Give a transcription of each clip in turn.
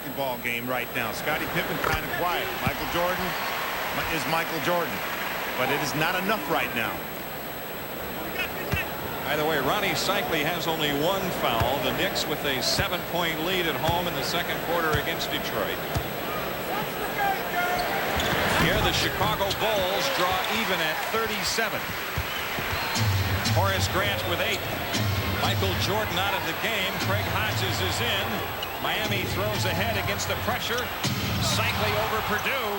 basketball game right now. Scottie Pippen kind of quiet. Michael Jordan is Michael Jordan, but it is not enough right now. By the way, Ronnie Cycli has only one foul. The Knicks with a 7-point lead at home in the second quarter against Detroit. Here the Chicago Bulls draw even at 37. Horace Grant with 8. Michael Jordan out of the game. Craig Hodges is in. Miami throws ahead against the pressure. Cycli over Purdue.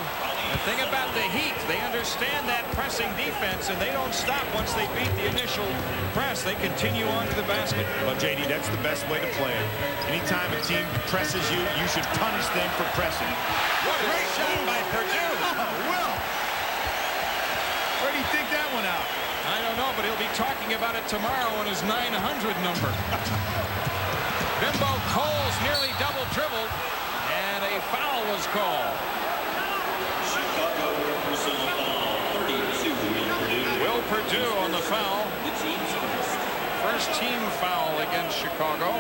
The thing about the Heat, they understand that pressing defense, and they don't stop once they beat the initial press. They continue on to the basket. Well, JD, that's the best way to play it. Anytime a team presses you, you should punish them for pressing. What a great shot by Purdue. Oh, Will. Where do you think that one out? I don't know, but he'll be talking about it tomorrow on his 900 number. Bimbo Coles nearly double dribbled, and a foul was called. Will Purdue on the foul. First team foul against Chicago.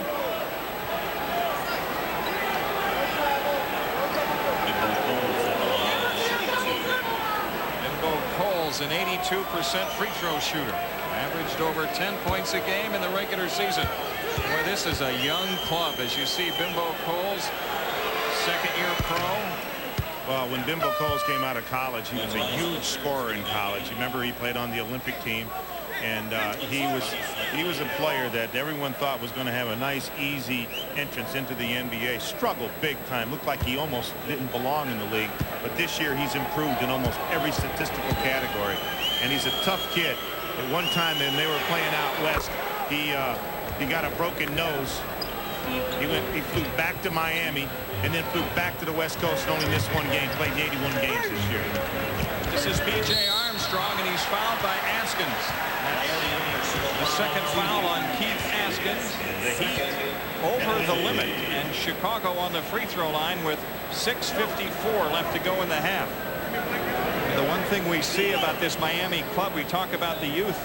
Bimbo Coles, an 82% free throw shooter. Averaged over 10 points a game in the regular season. Boy, this is a young club. As you see, Bimbo Coles, second-year pro. Well, when Bimbo Coles came out of college, he was a huge scorer in college. You remember he played on the Olympic team, and he was a player that everyone thought was going to have a nice, easy entrance into the NBA. Struggled big time. Looked like he almost didn't belong in the league. But this year, he's improved in almost every statistical category, and he's a tough kid. At one time, when they were playing out west, he got a broken nose. He flew back to Miami and then flew back to the West Coast and only missed one game. Played 81 games this year. This is B.J. Armstrong, and he's fouled by Askins. The second foul on Keith Askins. The Heat over the limit, and Chicago on the free throw line with 6:54 left to go in the half. And the one thing we see about this Miami club, we talk about the youth.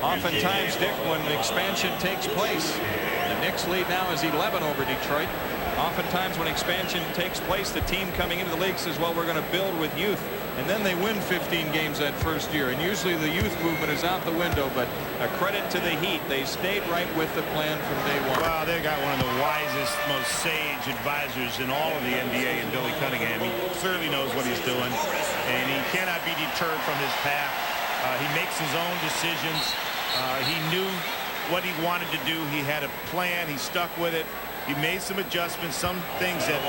Oftentimes, Dick, when expansion takes place, the Knicks lead now is 11 over Detroit. Oftentimes when expansion takes place, the team coming into the league says, well, we're going to build with youth. And then they win 15 games that first year. And usually the youth movement is out the window. But a credit to the Heat. They stayed right with the plan from day one. Well, they got one of the wisest, most sage advisors in all of the NBA in Billy Cunningham. He clearly knows what he's doing. And he cannot be deterred from his path. He makes his own decisions. He knew what he wanted to do. He had a plan. He stuck with it. He made some adjustments. Some things that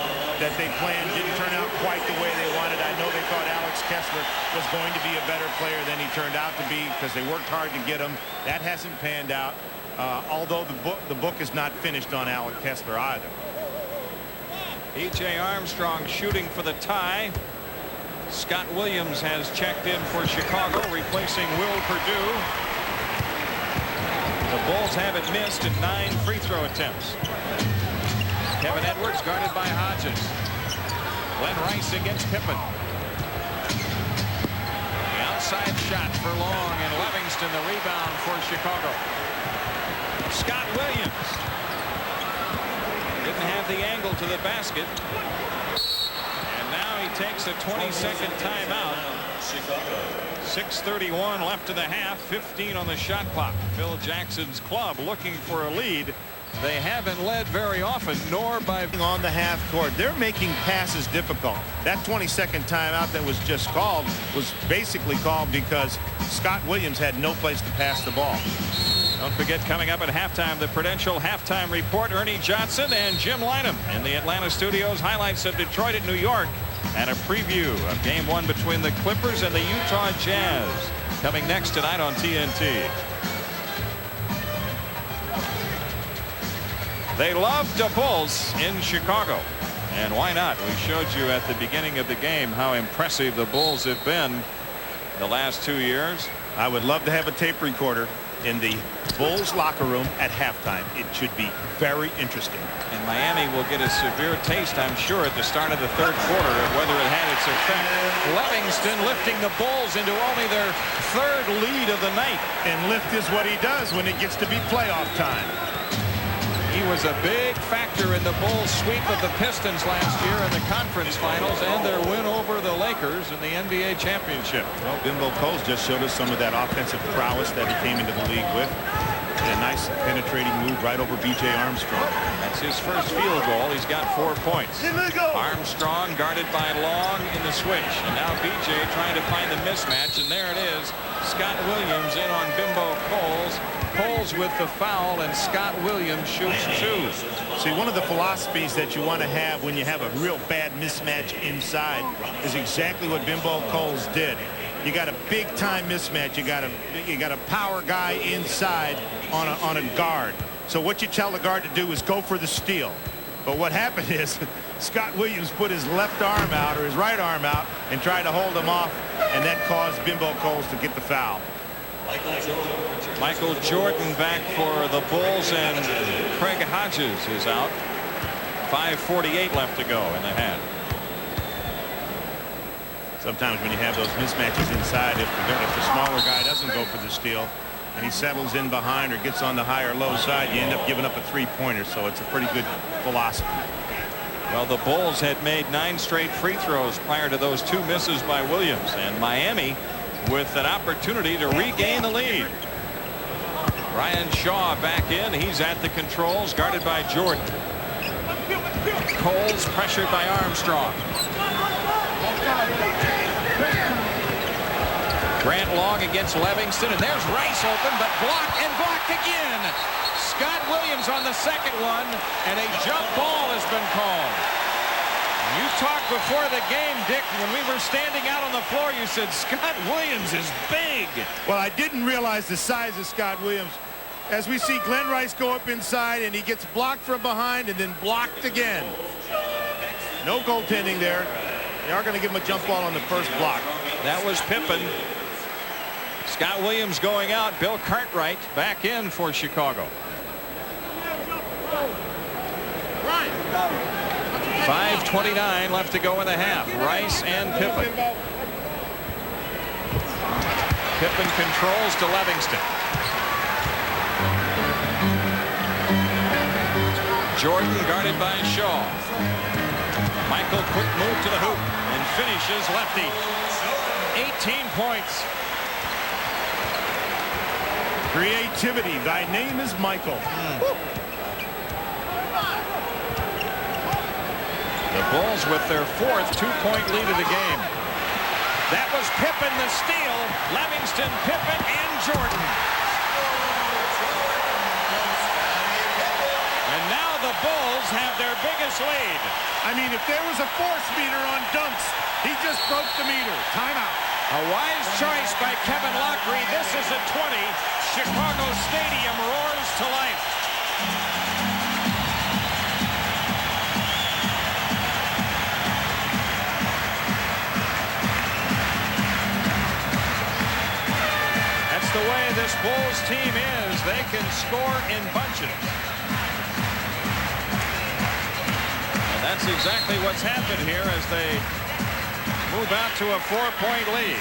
they planned didn't turn out quite the way they wanted. I know they thought Alex Kessler was going to be a better player than he turned out to be because they worked hard to get him. That hasn't panned out. Although the book is not finished on Alex Kessler either. B.J. Armstrong shooting for the tie. Scott Williams has checked in for Chicago, replacing Will Purdue. The Bulls haven't missed in 9 free throw attempts. Kevin Edwards guarded by Hodges. Glenn Rice against Pippen. The outside shot for Long, and Livingston the rebound for Chicago. Scott Williams didn't have the angle to the basket. And now he takes a 20-second timeout. 6:31 left in the half, 15 on the shot clock. Phil Jackson's club looking for a lead. They haven't led very often, nor by on the half court. They're making passes difficult. That 20-second timeout that was just called was basically called because Scott Williams had no place to pass the ball. Don't forget, coming up at halftime, the Prudential halftime report. Ernie Johnson and Jim Lynam in the Atlanta studios. Highlights of Detroit at New York, and a preview of Game 1 between the Clippers and the Utah Jazz coming next tonight on TNT. They love the Bulls in Chicago, and why not? We showed you at the beginning of the game how impressive the Bulls have been the last 2 years. I would love to have a tape recorder in the Bulls locker room at halftime. It should be very interesting. And Miami will get a severe taste, I'm sure, at the start of the third quarter of whether it had its effect. Livingston lifting the Bulls into only their 3rd lead of the night. And lift is what he does when it gets to be playoff time. He was a big factor in the Bulls' sweep of the Pistons last year in the conference finals and their win over the Lakers in the NBA championship. Well, Bimbo Coles just showed us some of that offensive prowess that he came into the league with. And a nice penetrating move right over B.J. Armstrong. That's his first field goal. He's got 4 points. Armstrong guarded by Long in the switch. And now B.J. trying to find the mismatch. And there it is. Scott Williams in on Bimbo Coles. Coles with the foul, and Scott Williams shoots 2. See, one of the philosophies that you want to have when you have a real bad mismatch inside is exactly what Bimbo Coles did. You got a big-time mismatch. You got a power guy inside on a guard. So what you tell the guard to do is go for the steal. But what happened is Scott Williams put his left arm out or his right arm out and tried to hold him off, and that caused Bimbo Coles to get the foul. Michael Jordan back for the Bulls, and Craig Hodges is out. 5:48 left to go in the half. Sometimes when you have those mismatches inside, if the smaller guy doesn't go for the steal and he settles in behind or gets on the high or low side, you end up giving up a 3-pointer. So it's a pretty good philosophy. Well, the Bulls had made 9 straight free throws prior to those 2 misses by Williams, and Miami with an opportunity to regain the lead. Brian Shaw back in. He's at the controls, guarded by Jordan. Coles pressured by Armstrong. Grant Long against Livingston, and there's Rice open, but blocked and blocked again. Scott Williams on the second one, and a jump ball has been called. You talked before the game, Dick, when we were standing out on the floor, you said Scott Williams is big. Well, I didn't realize the size of Scott Williams. As we see Glenn Rice go up inside, and he gets blocked from behind and then blocked again. No goaltending there. They are going to give him a jump ball on the first block. That was Pippen. Scott Williams going out. Bill Cartwright back in for Chicago. 5:29 left to go in the half. Rice and Pippen. Pippen controls to Livingston. Jordan guarded by Shaw. Michael quick move to the hoop and finishes lefty. 18 points. Creativity. Thy name is Michael. The Bulls with their 4th 2-point lead of the game. That was Pippen the steal. Livingston, Pippen, and Jordan. And now the Bulls have their biggest lead. I mean, if there was a force meter on dunks, he just broke the meter. Timeout. A wise choice by Kevin Lockery. This is a 20. Chicago Stadium roars to life. That's the way this Bulls team is. They can score in bunches. And that's exactly what's happened here as they move out to a 4-point lead.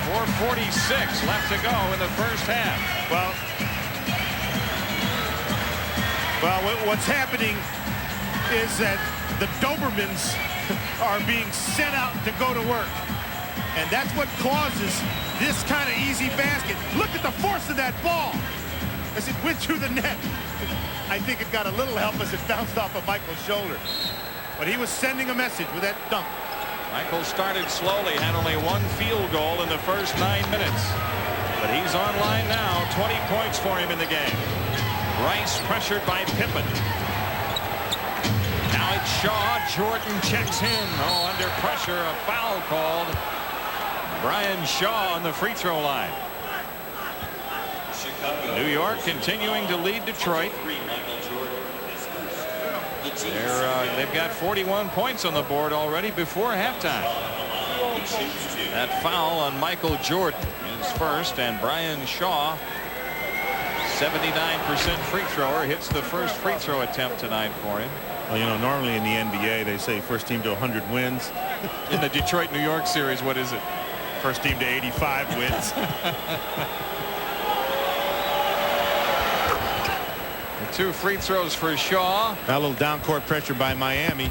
4:46 left to go in the first half. Well, what's happening is that the Dobermans are being sent out to go to work. And that's what causes this kind of easy basket. Look at the force of that ball as it went through the net. I think it got a little help as it bounced off of Michael's shoulder. But he was sending a message with that dunk. Michael started slowly, had only 1 field goal in the first 9 minutes. But he's online now. 20 points for him in the game. Rice pressured by Pippen. Now it's Shaw. Jordan checks in. Oh, under pressure, a foul called. Brian Shaw on the free throw line. New York continuing to lead Detroit. They've got 41 points on the board already before halftime. That foul on Michael Jordan is first, and Brian Shaw, 79% free thrower, hits the first free throw attempt tonight for him. Well, you know, normally in the NBA they say first team to 100 wins. In the Detroit-New York series, what is it? First team to 85 wins. The 2 free throws for Shaw. Got a little down court pressure by Miami.